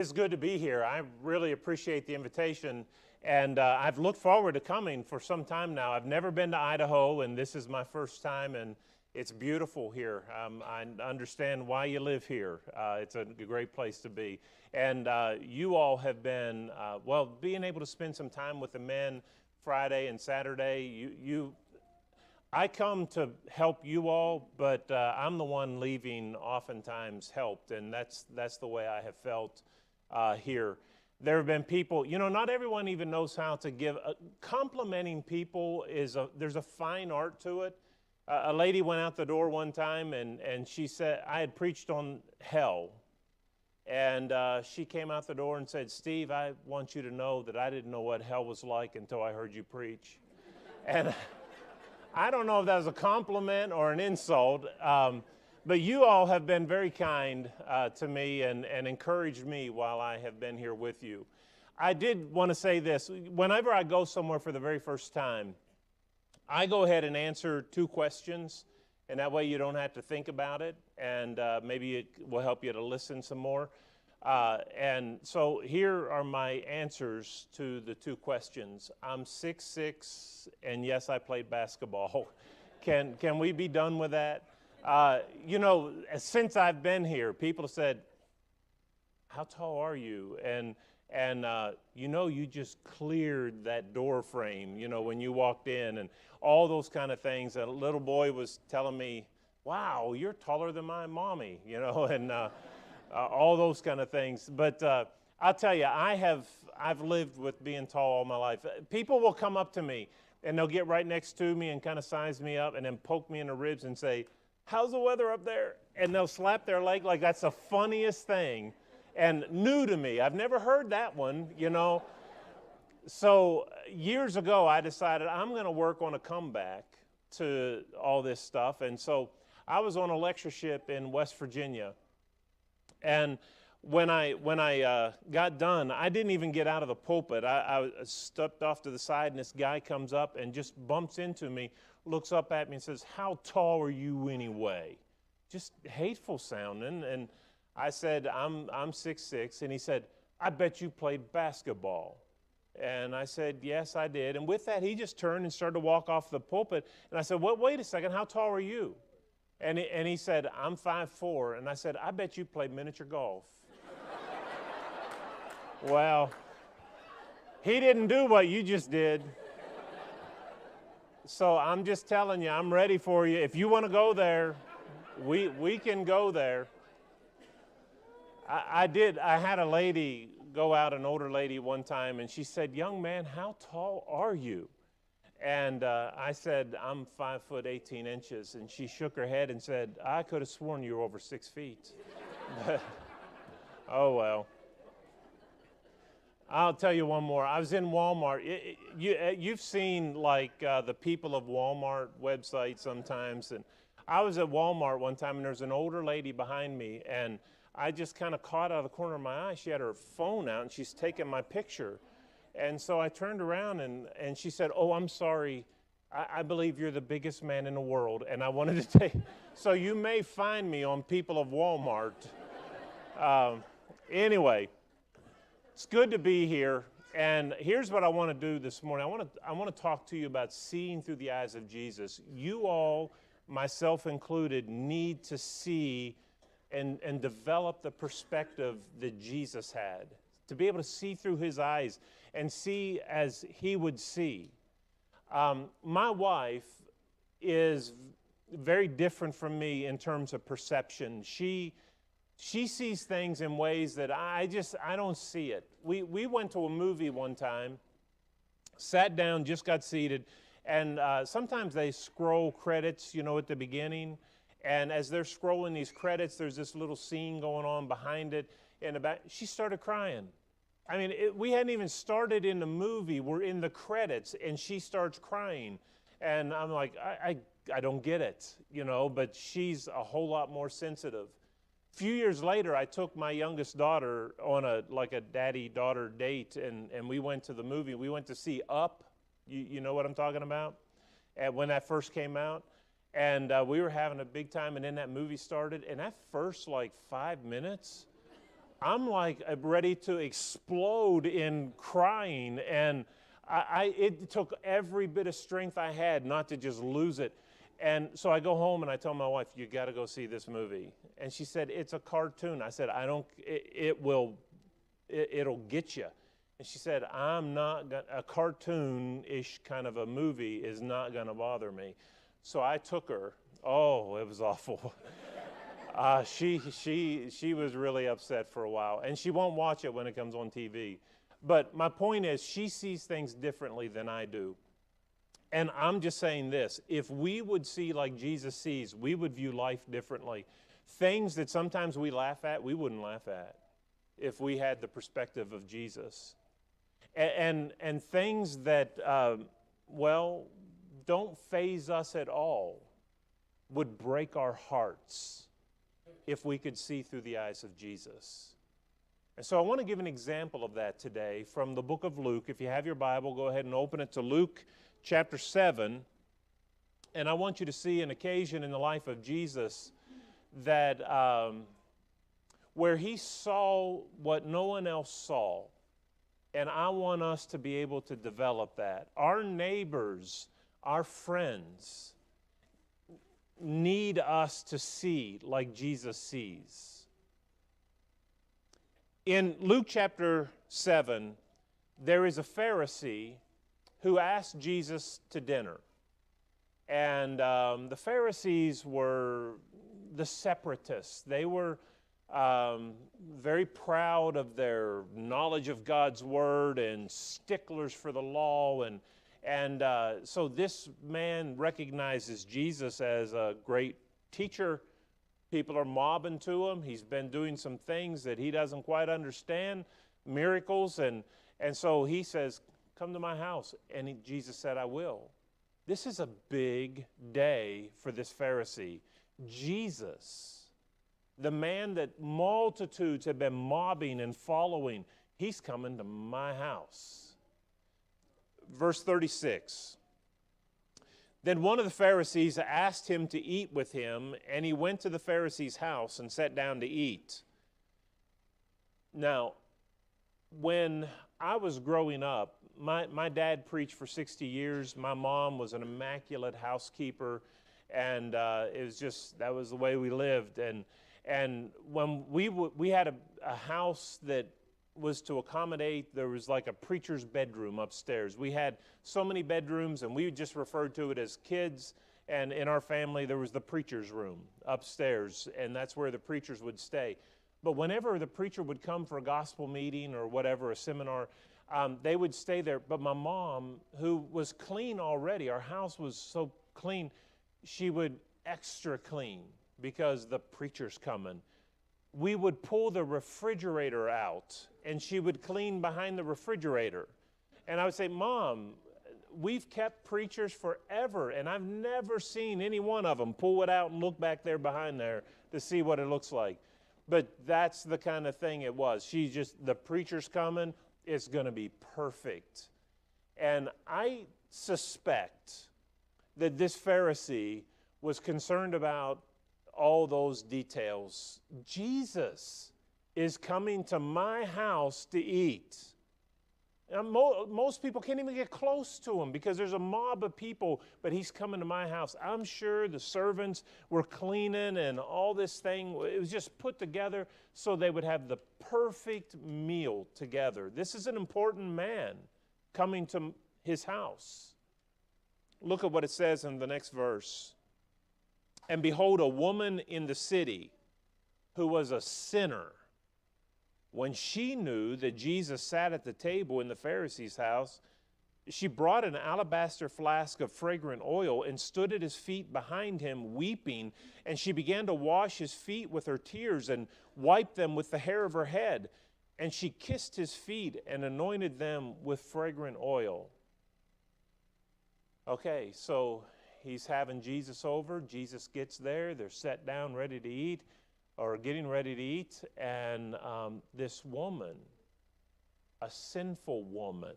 It's good to be here. I really appreciate the invitation, and I've looked forward to coming for some time now. I've never been to Idaho, and this is my first time, and it's beautiful here. I understand why you live here. It's a great place to be. And you all have been, being able to spend some time with the men Friday and Saturday, I come to help you all, but I'm the one leaving oftentimes helped, and that's the way I have felt here. There have been people, not everyone even knows how to give. Complimenting people there's a fine art to it. A lady went out the door one time and she said, I had preached on hell. And she came out the door and said, Steve, I want you to know that I didn't know what hell was like until I heard you preach. And I don't know if that was a compliment or an insult. But you all have been very kind to me and encouraged me while I have been here with you. I did want to say this. Whenever I go somewhere for the very first time, I go ahead and answer 2 questions, and that way you don't have to think about it, and maybe it will help you to listen some more. And so here are my answers to the 2 questions. I'm 6'6", and yes, I played basketball. Can we be done with that? Since I've been here, people have said, how tall are you? And you just cleared that door frame, when you walked in, and all those kind of things. A little boy was telling me, wow, you're taller than my mommy, and all those kind of things. But I'll tell you, I've lived with being tall all my life. People will come up to me, and they'll get right next to me and kind of size me up and then poke me in the ribs and say, how's the weather up there? And they'll slap their leg like that's the funniest thing and new to me. I've never heard that one, So years ago, I decided I'm going to work on a comeback to all this stuff. And so I was on a lectureship in West Virginia. And when I got done, I didn't even get out of the pulpit. I stepped off to the side, and this guy comes up and just bumps into me, looks up at me and says, how tall are you anyway? Just hateful sounding. And I said, I'm 6'6", and he said, I bet you played basketball. And I said, yes, I did. And with that, he just turned and started to walk off the pulpit. And I said, well, wait a second, how tall are you? And he said, I'm 5'4". And I said, I bet you played miniature golf. Well, he didn't do what you just did. So I'm just telling you, I'm ready for you. If you want to go there, we can go there. I had a lady go out, an older lady one time, and she said, young man, how tall are you? And I said, I'm 5 foot 18 inches. And she shook her head and said, I could have sworn you were over 6 feet. But, oh, well. I'll tell you one more. I was in Walmart. You've seen like the people of Walmart websites sometimes. And I was at Walmart one time, and there's an older lady behind me, and I just kind of caught out of the corner of my eye. She had her phone out, and she's taking my picture. And so I turned around, and she said, oh, I'm sorry. I believe you're the biggest man in the world. And I wanted to take, so you may find me on People of Walmart. Anyway, it's good to be here. And here's what I want to do this morning. I want to talk to you about seeing through the eyes of Jesus. You all, myself included, need to see and develop the perspective that Jesus had, to be able to see through his eyes and see as he would see. My wife is very different from me in terms of perception. She sees things in ways that I don't see it. We went to a movie one time, sat down, just got seated, and sometimes they scroll credits, at the beginning. And as they're scrolling these credits, there's this little scene going on behind it. And she started crying. I mean, we hadn't even started in the movie. We're in the credits, and she starts crying. And I'm like, I don't get it, but she's a whole lot more sensitive. A few years later, I took my youngest daughter on a daddy-daughter date, and we went to the movie. We went to see Up. You know what I'm talking about? And when that first came out. And we were having a big time, and then that movie started. And that first, 5 minutes, I'm like ready to explode in crying, and it took every bit of strength I had not to just lose it. And so I go home and I tell my wife, "You got to go see this movie." And she said, "It's a cartoon." I said, "I don't. It'll get you." And she said, "I'm not gonna, a cartoon-ish kind of a movie is not going to bother me." So I took her. Oh, it was awful. She was really upset for a while, and she won't watch it when it comes on TV. But my point is, she sees things differently than I do. And I'm just saying this, if we would see like Jesus sees, we would view life differently. Things that sometimes we laugh at, we wouldn't laugh at if we had the perspective of Jesus. And things that, don't faze us at all would break our hearts if we could see through the eyes of Jesus. And so I want to give an example of that today from the book of Luke. If you have your Bible, go ahead and open it to Luke chapter 7. And I want you to see an occasion in the life of Jesus that where he saw what no one else saw. And I want us to be able to develop that. Our neighbors, our friends, need us to see like Jesus sees. In Luke chapter 7, there is a Pharisee who asked Jesus to dinner. And the Pharisees were the separatists. They were very proud of their knowledge of God's Word and sticklers for the law. And so this man recognizes Jesus as a great teacher. People are mobbing to him. He's been doing some things that he doesn't quite understand, miracles. And so he says, "Come to my house." And Jesus said, "I will." This is a big day for this Pharisee. Jesus, the man that multitudes have been mobbing and following, he's coming to my house. Verse 36. Then one of the Pharisees asked him to eat with him, and he went to the Pharisee's house and sat down to eat. Now, when I was growing up, my dad preached for 60 years. My mom was an immaculate housekeeper, and it was just, that was the way we lived. And when we had a house that was to accommodate, there was like a preacher's bedroom upstairs. We had so many bedrooms, and we just referred to it as kids. And in our family, there was the preacher's room upstairs, and that's where the preachers would stay. But whenever the preacher would come for a gospel meeting or whatever, a seminar, they would stay there. But my mom, who was clean already, our house was so clean, she would extra clean because the preacher's coming. We would pull the refrigerator out, and she would clean behind the refrigerator. And I would say, "Mom, we've kept preachers forever, and I've never seen any one of them pull it out and look back there behind there to see what it looks like." But that's the kind of thing it was. She's just, the preacher's coming, it's going to be perfect. And I suspect that this Pharisee was concerned about all those details. Jesus is coming to my house to eat. And most people can't even get close to him because there's a mob of people, but he's coming to my house. I'm sure the servants were cleaning and all this thing. It was just put together so they would have the perfect meal together. This is an important man coming to his house. Look at what it says in the next verse. And behold, a woman in the city who was a sinner, when she knew that Jesus sat at the table in the Pharisee's house, she brought an alabaster flask of fragrant oil and stood at his feet behind him, weeping. And she began to wash his feet with her tears and wiped them with the hair of her head. And she kissed his feet and anointed them with fragrant oil. Okay, so he's having Jesus over. Jesus gets there. They're sat down ready to eat, or getting ready to eat. And this woman, a sinful woman,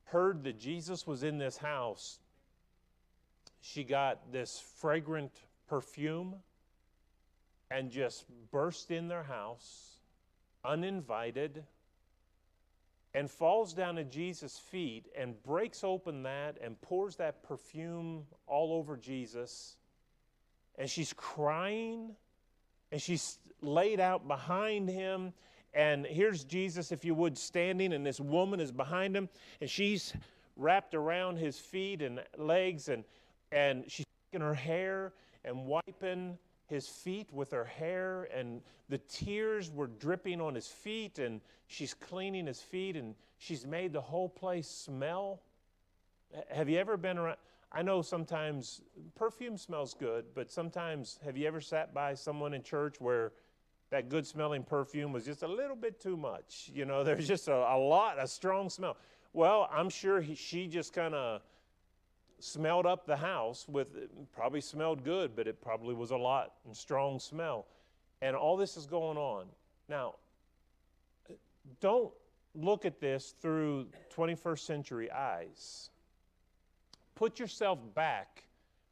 heard that Jesus was in this house. She got this fragrant perfume and just burst in their house uninvited, and falls down at Jesus' feet and breaks open that and pours that perfume all over Jesus. And she's crying, and she's laid out behind him. And here's Jesus, if you would, standing, and this woman is behind him, and she's wrapped around his feet and legs, and she's taking her hair and wiping his feet with her hair, and the tears were dripping on his feet, and she's cleaning his feet, and she's made the whole place smell. Have you ever been around? I know sometimes perfume smells good, but sometimes, have you ever sat by someone in church where that good smelling perfume was just a little bit too much? You know, there's just a strong smell. Well, I'm sure she just kind of smelled up the house probably smelled good, but it probably was a lot and strong smell. And all this is going on. Now, don't look at this through 21st century eyes. Put yourself back.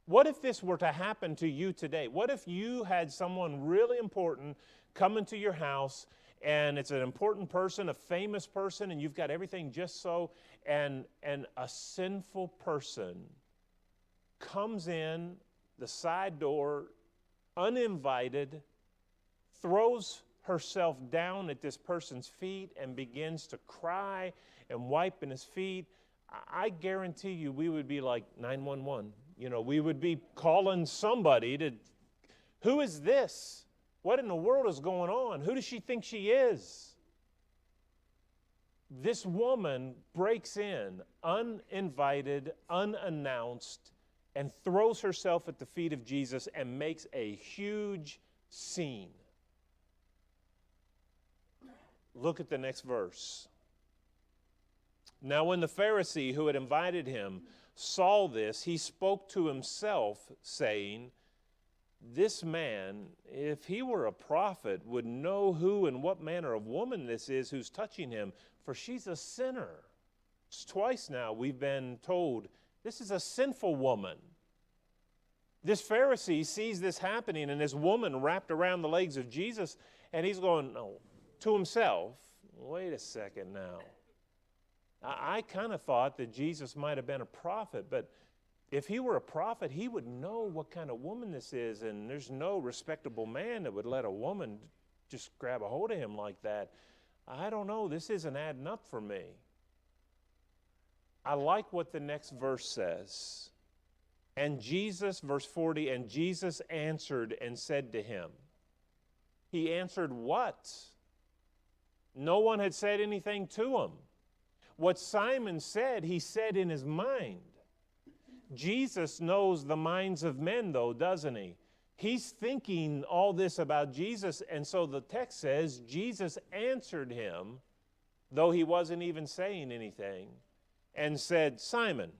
What if this were to happen to you today? What if you had someone really important come into your house, and it's an important person, a famous person, and you've got everything just so, and a sinful person comes in the side door, uninvited, throws herself down at this person's feet and begins to cry and wiping his feet? I guarantee you we would be like 911. You know, we would be calling somebody to, who is this? What in the world is going on? Who does she think she is? This woman breaks in, uninvited, unannounced, and throws herself at the feet of Jesus and makes a huge scene. Look at the next verse. Now when the Pharisee who had invited him saw this, he spoke to himself, saying, "This man, if he were a prophet, would know who and what manner of woman this is who's touching him, for she's a sinner." It's twice now we've been told this is a sinful woman. This Pharisee sees this happening and this woman wrapped around the legs of Jesus, and he's going to himself, wait a second now. I kind of thought that Jesus might have been a prophet, but if he were a prophet, he would know what kind of woman this is, and there's no respectable man that would let a woman just grab a hold of him like that. I don't know, this isn't adding up for me. I like what the next verse says. And Jesus, verse 40, and Jesus answered and said to him. He answered what? No one had said anything to him. What Simon said, he said in his mind. Jesus knows the minds of men, though, doesn't he? He's thinking all this about Jesus, and so the text says Jesus answered him, though he wasn't even saying anything, and said, "Simon,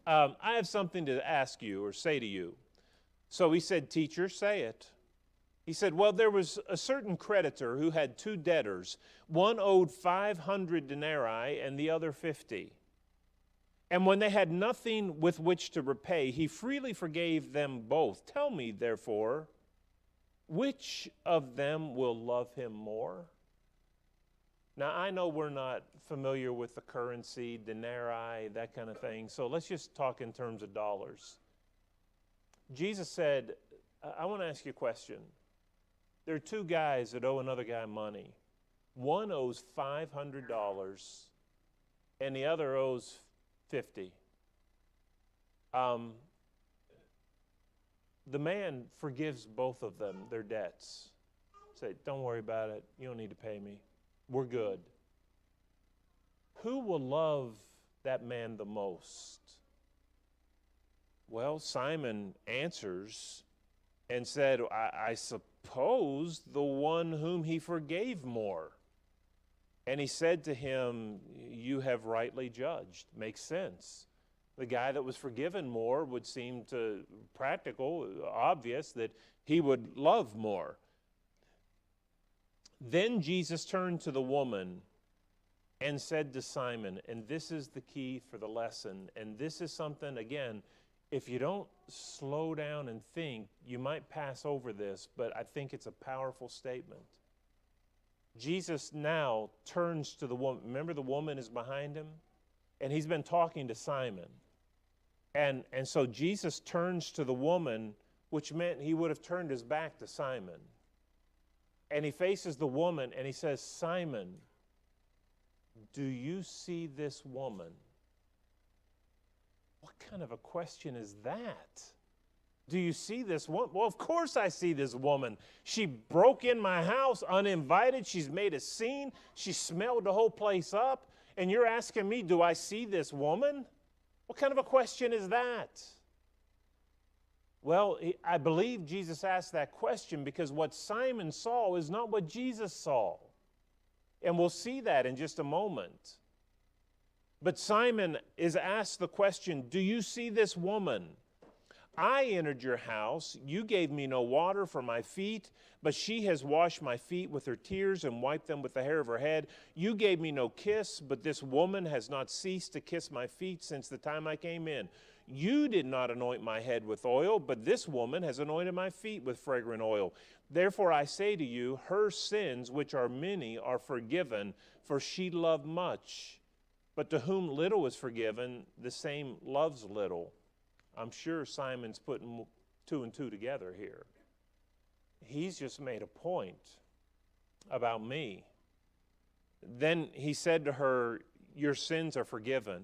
I have something to ask you or say to you." So he said, "Teacher, say it." He said, "Well, there was a certain creditor who had two debtors. One owed 500 denarii and the other 50. And when they had nothing with which to repay, he freely forgave them both. Tell me, therefore, which of them will love him more?" Now, I know we're not familiar with the currency, denarii, that kind of thing, so let's just talk in terms of dollars. Jesus said, I want to ask you a question. There are two guys that owe another guy money. One owes $500 and the other owes 50. The man forgives both of them their debts. Say, "Don't worry about it. You don't need to pay me. We're good." Who will love that man the most? Well, Simon answers and said, I suppose the one whom he forgave more. And he said to him, "You have rightly judged." Makes sense. The guy that was forgiven more would seem to practical, obvious that he would love more. Then Jesus turned to the woman and said to Simon, and this is the key for the lesson, and this is something, again, if you don't slow down and think, you might pass over this, but I think it's a powerful statement. Jesus now turns to the woman. Remember, the woman is behind him? And he's been talking to Simon. And so Jesus turns to the woman, which meant he would have turned his back to Simon. And he faces the woman and he says, Simon, do you see this woman? What kind of a question is that? Do you see this woman? Well, of course I see this woman. She broke in my house uninvited. She's made a scene. She smelled the whole place up. And you're asking me, do I see this woman? What kind of a question is that? Well, I believe Jesus asked that question because what Simon saw is not what Jesus saw. And we'll see that in just a moment. But Simon is asked the question, do you see this woman? I entered your house. You gave me no water for my feet, but she has washed my feet with her tears and wiped them with the hair of her head. You gave me no kiss, but this woman has not ceased to kiss my feet since the time I came in. You did not anoint my head with oil, but this woman has anointed my feet with fragrant oil. Therefore I say to you, her sins, which are many, are forgiven, for she loved much. But to whom little is forgiven, the same loves little. I'm sure Simon's putting 2 and 2 together here. He's just made a point about me. Then he said to her, your sins are forgiven.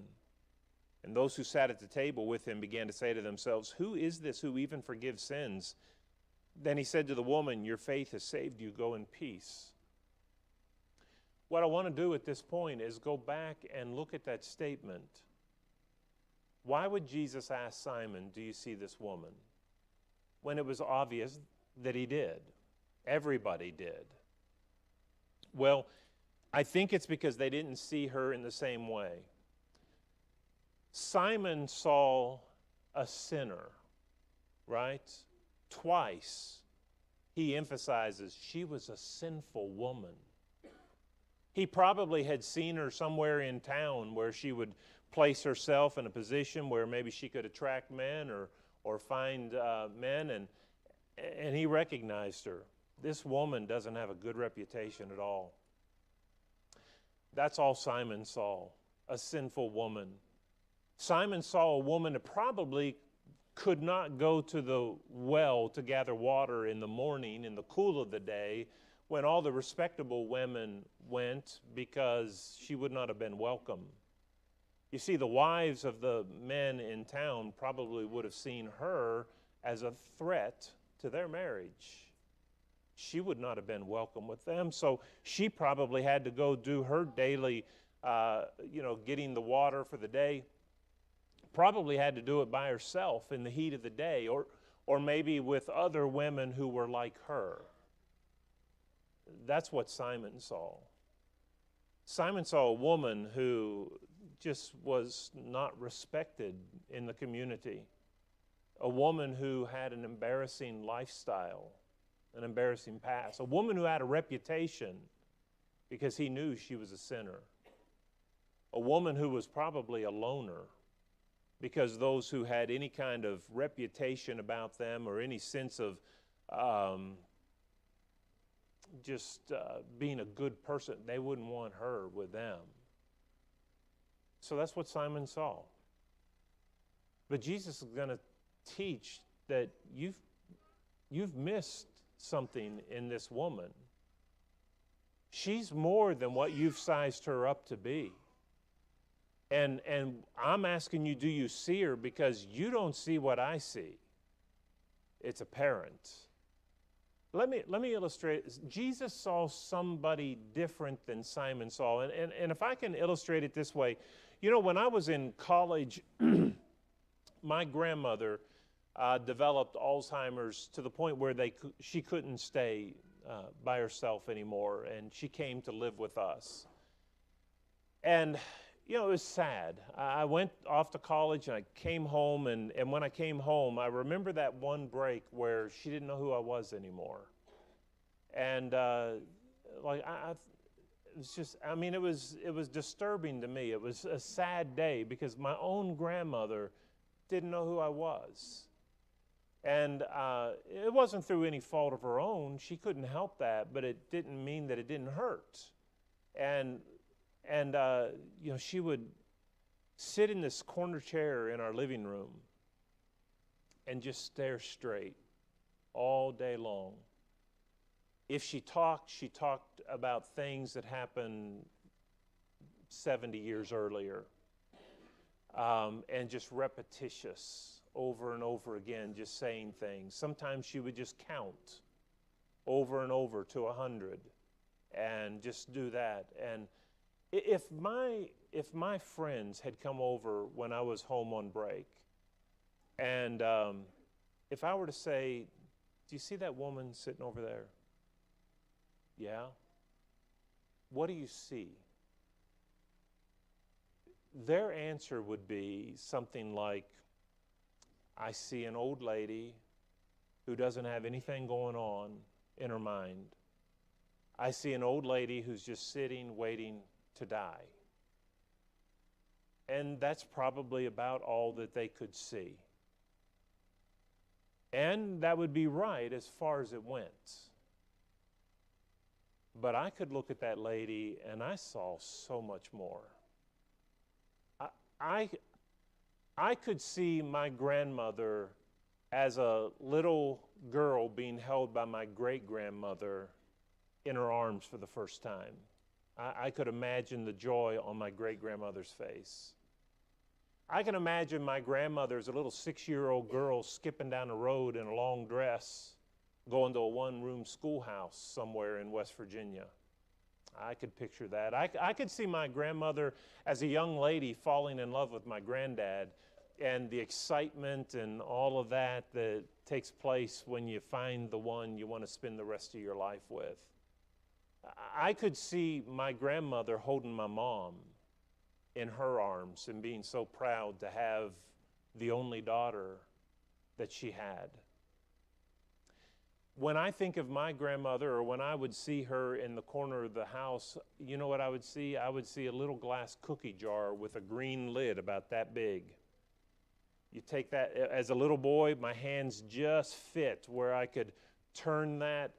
And those who sat at the table with him began to say to themselves, who is this who even forgives sins? Then he said to the woman, your faith has saved you. Go in peace. What I want to do at this point is go back and look at that statement. Why would Jesus ask Simon, do you see this woman? When it was obvious that he did. Everybody did. Well, I think it's because they didn't see her in the same way. Simon saw a sinner, right? Twice he emphasizes she was a sinful woman. He probably had seen her somewhere in town where she would place herself in a position where maybe she could attract men or find men, and he recognized her. This woman doesn't have a good reputation at all. That's all Simon saw, a sinful woman. Simon saw a woman that probably could not go to the well to gather water in the morning, in the cool of the day, when all the respectable women went, because she would not have been welcome. You see, the wives of the men in town probably would have seen her as a threat to their marriage. She would not have been welcome with them, so she probably had to go do her daily, getting the water for the day. Probably had to do it by herself in the heat of the day, or maybe with other women who were like her. That's what Simon saw. Simon saw a woman who just was not respected in the community. A woman who had an embarrassing lifestyle, an embarrassing past. A woman who had a reputation because he knew she was a sinner. A woman who was probably a loner because those who had any kind of reputation about them or any sense of being a good person, they wouldn't want her with them. So that's what Simon saw. But Jesus is going to teach that you've missed something in this woman. She's more than what you've sized her up to be. And I'm asking you, do you see her? Because you don't see what I see. It's apparent. Let me illustrate. Jesus saw somebody different than Simon saw. And if I can illustrate it this way, when I was in college, my grandmother developed Alzheimer's to the point where she couldn't stay by herself anymore, and she came to live with us. And it was sad. I went off to college and I came home, and when I came home, I remember that one break where she didn't know who I was anymore. And it was disturbing to me. It was a sad day because my own grandmother didn't know who I was. And it wasn't through any fault of her own. She couldn't help that, but it didn't mean that it didn't hurt. And, and she would sit in this corner chair in our living room and just stare straight all day long. If she talked about things that happened 70 years earlier, and just repetitious over and over again, just saying things. Sometimes she would just count over and over to 100 and just do that. And if my friends had come over when I was home on break, and if I were to say, do you see that woman sitting over there? Yeah? What do you see? Their answer would be something like, I see an old lady who doesn't have anything going on in her mind. I see an old lady who's just sitting, waiting to die. And that's probably about all that they could see. And that would be right as far as it went. But I could look at that lady and I saw so much more. I could see my grandmother as a little girl being held by my great-grandmother in her arms for the first time. I could imagine the joy on my great-grandmother's face. I can imagine my grandmother as a little 6-year-old girl skipping down the road in a long dress, going to a one-room schoolhouse somewhere in West Virginia. I could picture that. I could see my grandmother as a young lady falling in love with my granddad, and the excitement and all of that that takes place when you find the one you want to spend the rest of your life with. I could see my grandmother holding my mom in her arms and being so proud to have the only daughter that she had. When I think of my grandmother, or when I would see her in the corner of the house, you know what I would see? I would see a little glass cookie jar with a green lid about that big. You take that, as a little boy, my hands just fit where I could turn that,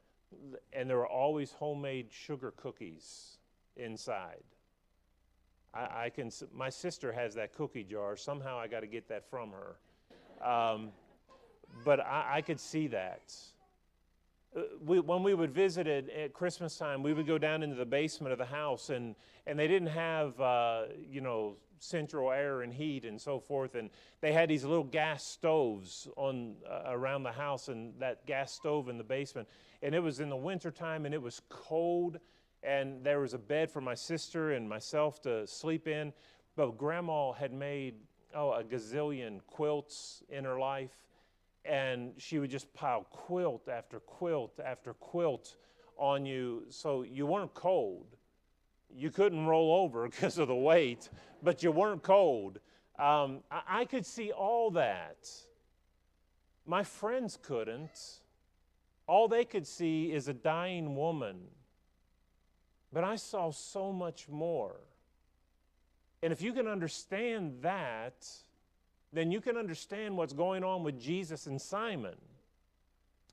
and there were always homemade sugar cookies inside. My sister has that cookie jar. Somehow I got to get that from her. But I could see that. When we would visit it at Christmas time, we would go down into the basement of the house, and they didn't have, central air and heat and so forth, and they had these little gas stoves on around the house, and that gas stove in the basement, and it was in the wintertime, and it was cold, and there was a bed for my sister and myself to sleep in, but Grandma had made, a gazillion quilts in her life, and she would just pile quilt after quilt after quilt on you, so you weren't cold. You couldn't roll over because of the weight, but you weren't cold. I could see all that. My friends couldn't. All they could see is a dying woman. But I saw so much more. And if you can understand that, then you can understand what's going on with Jesus and Simon.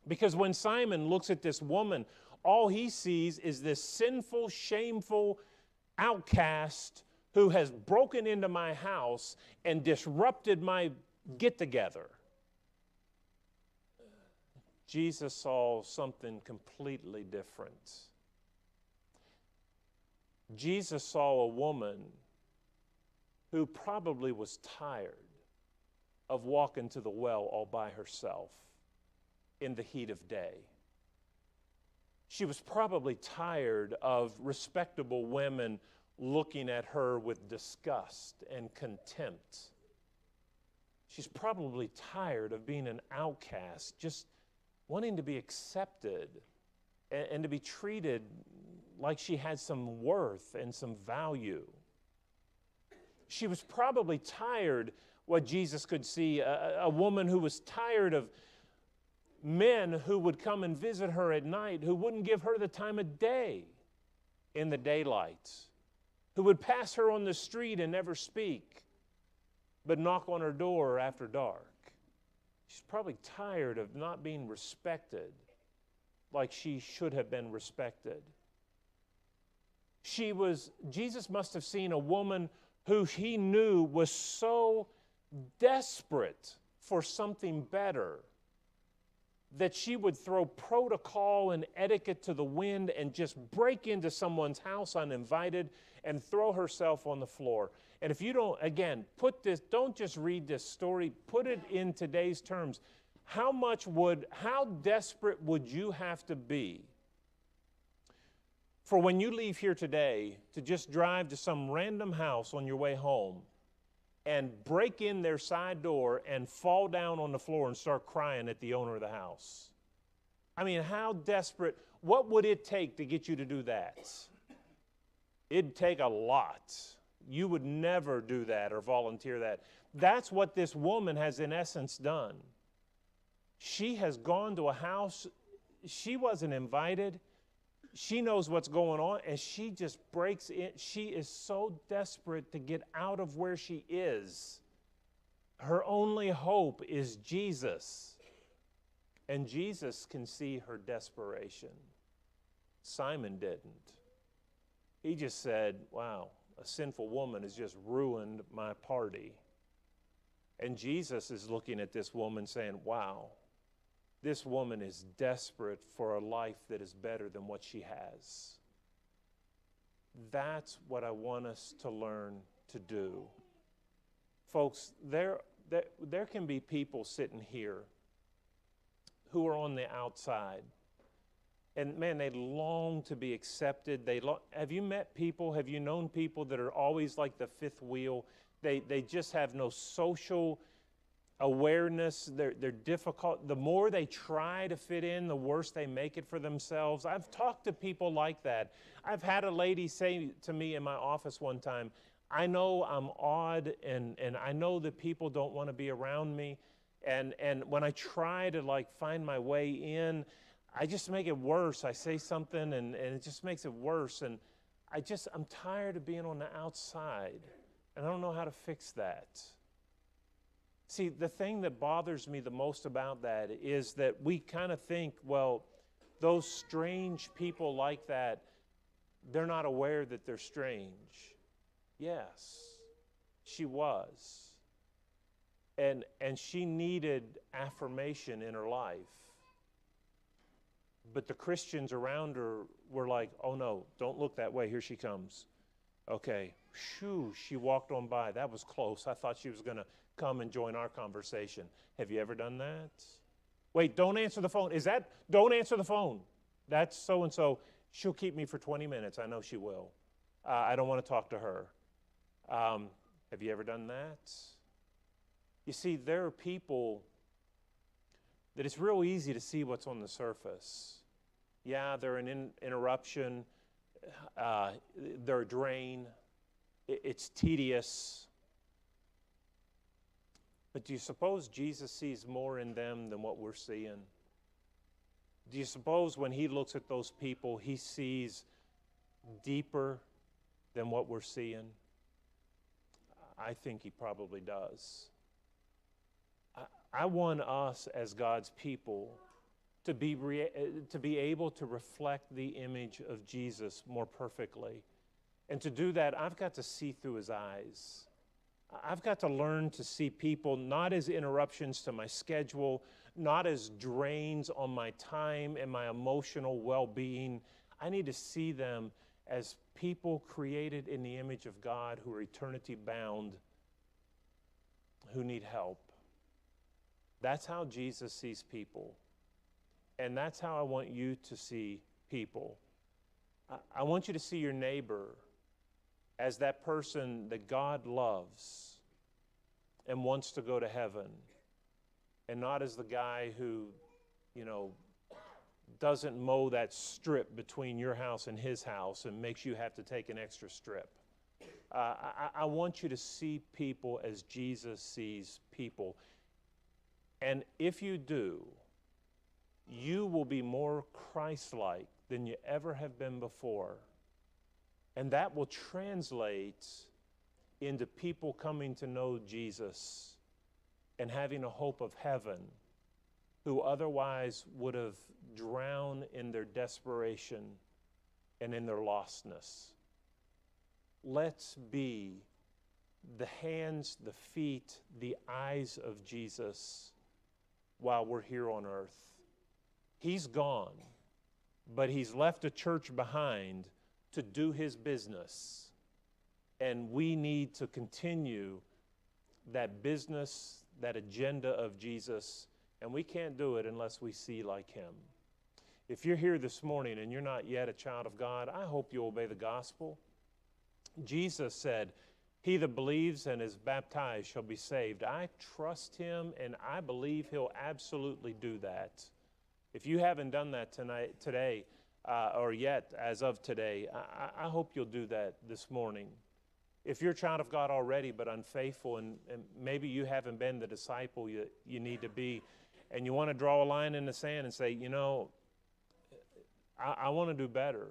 Because when Simon looks at this woman, all he sees is this sinful, shameful outcast who has broken into my house and disrupted my get-together. Jesus saw something completely different. Jesus saw a woman who probably was tired of walking to the well all by herself in the heat of day. She was probably tired of respectable women looking at her with disgust and contempt. She's probably tired of being an outcast, just wanting to be accepted and to be treated like she had some worth and some value. She was probably tired, what Jesus could see, a woman who was tired of men who would come and visit her at night, who wouldn't give her the time of day in the daylight, who would pass her on the street and never speak, but knock on her door after dark. She's probably tired of not being respected like she should have been respected. Jesus must have seen a woman who he knew was so desperate for something better that she would throw protocol and etiquette to the wind and just break into someone's house uninvited and throw herself on the floor. And if you don't, again, don't just read this story, put it in today's terms. How desperate would you have to be for when you leave here today to just drive to some random house on your way home and break in their side door and fall down on the floor and start crying at the owner of the house? I mean, how desperate, what would it take to get you to do that? It'd take a lot. You would never do that or volunteer that. That's what this woman has in essence done. She has gone to a house, she wasn't invited, she knows what's going on, and she just breaks in. She is so desperate to get out of where she is. Her only hope is Jesus. And Jesus can see her desperation. Simon didn't. He just said, wow, a sinful woman has just ruined my party. And Jesus is looking at this woman saying, wow, this woman is desperate for a life that is better than what she has. That's what I want us to learn to do. Folks, there can be people sitting here who are on the outside. And man, they long to be accepted. Have you met people, have you known people that are always like the fifth wheel? They just have no social awareness. They're difficult. The more they try to fit in, the worse they make it for themselves. I've talked to people like that. I've had a lady say to me in my office one time, I know I'm odd and I know that people don't want to be around me. And when I try to like find my way in, I just make it worse. I say something and it just makes it worse. And I'm tired of being on the outside. And I don't know how to fix that. See, the thing that bothers me the most about that is that we kind of think, well, those strange people like that, they're not aware that they're strange. Yes, she was. And she needed affirmation in her life. But the Christians around her were like, oh no, don't look that way, here she comes. Okay, shoo, she walked on by. That was close. I thought she was going to come and join our conversation. Have you ever done that? Wait, don't answer the phone. Don't answer the phone. That's so-and-so. She'll keep me for 20 minutes. I know she will. I don't want to talk to her. Have you ever done that? You see, there are people that it's real easy to see what's on the surface. Yeah, they're an interruption. They're a drain. It's tedious. But do you suppose Jesus sees more in them than what we're seeing? Do you suppose when he looks at those people, he sees deeper than what we're seeing? I think he probably does. I want us as God's people to be able to reflect the image of Jesus more perfectly. And to do that, I've got to see through his eyes. I've got to learn to see people not as interruptions to my schedule, not as drains on my time and my emotional well-being. I need to see them as people created in the image of God who are eternity bound, who need help. That's how Jesus sees people. And that's how I want you to see people. I want you to see your neighbor as that person that God loves and wants to go to heaven, and not as the guy who, doesn't mow that strip between your house and his house and makes you have to take an extra strip. I want you to see people as Jesus sees people. And if you do, you will be more Christ-like than you ever have been before. And that will translate into people coming to know Jesus and having a hope of heaven, who otherwise would have drowned in their desperation and in their lostness. Let's be the hands, the feet, the eyes of Jesus while we're here on earth. He's gone, but he's left a church behind to do his business. And we need to continue that business, that agenda of Jesus, and we can't do it unless we see like him. If you're here this morning and you're not yet a child of God, I hope you obey the gospel. Jesus said, "He that believes and is baptized shall be saved." I trust him, and I believe he'll absolutely do that. If you haven't done that today, or yet as of today, I hope you'll do that this morning. If you're a child of God already but unfaithful, and maybe you haven't been the disciple you need to be, and you want to draw a line in the sand and say, you know, I want to do better.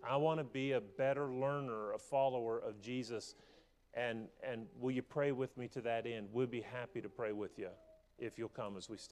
I want to be a better learner, a follower of Jesus. And will you pray with me to that end? We'll be happy to pray with you if you'll come as we stand.